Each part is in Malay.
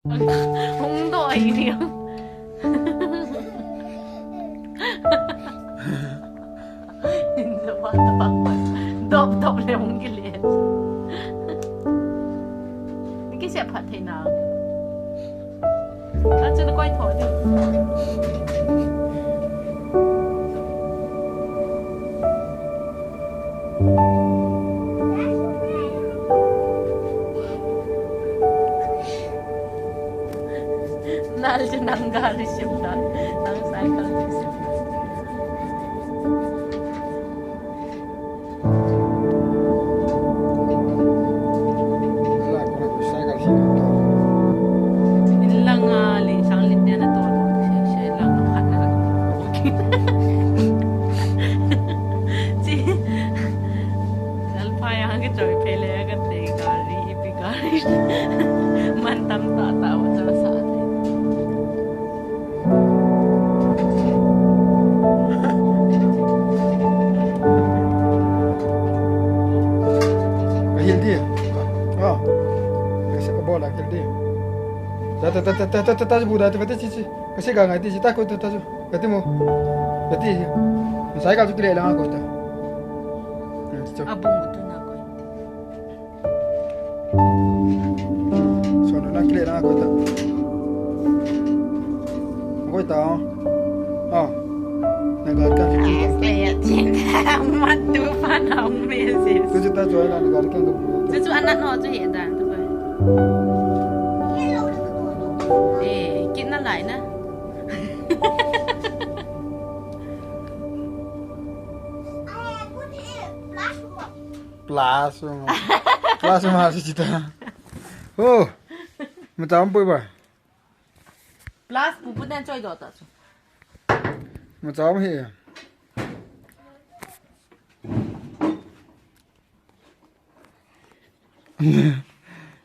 홍도 아니야. Hindi ba tapos? Dop le mong gilit. Hindi siya patay na. At sila ko ito din. Nalja nanggalis siya nang cycle siya. Mantam tatawa sa atin. Kahil dia. Oh. Kasi bola kahil dia. Tata buda tata cici. Kasi ganga ti cita ko tata. Kati mo. Kati. Saya kalau kira lang ako ta. Abong betul na ko. Sono na kira lang ako ta. Ako ta. Oh. Nagalkan si Tita. Kaya cinta matu panang meses. Tu cita jual na nagalkan ko. Cucu anak no tu hiện dan tu ba. Kita lại na. Plasma. Plasma si Cita. Oh. Macam apa ba? Plus bubu dan coy dot tu. Macam he.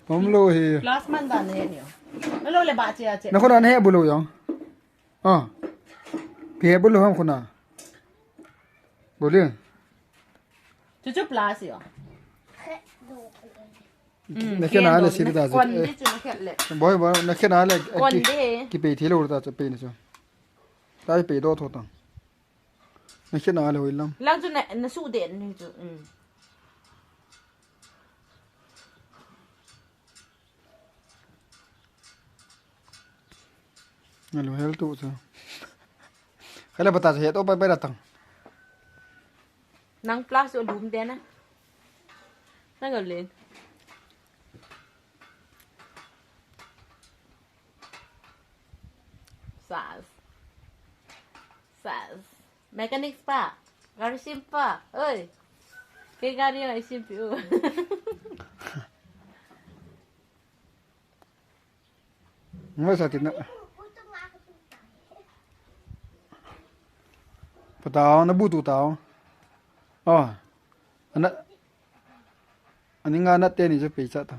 Om lo he. Plus man dan ne ni. Lo le ba che che. Na khona he bulu yong. Ah. Phe bulu ham khona. Bulu. Cucu plus yo. Na kena le siri da. Kon di cu na khet le. Boy boy na kena le. Kon di. Ki pe thilo da pe ni so. Tai pe do tho tang. Na kena le hoilam. Lang cu na su den ni cu. Na lo hel tu so. Khala bata he to bai datang. Nang plus yo lum den na. Nang go lên. Sas. Mechanics pa. Garsim pa. Oi. Kay gani na isim piu. Ngai sa tin na. Patao na butu tao. Oh. Anak. Ani nga nat te ni je pe cha ta.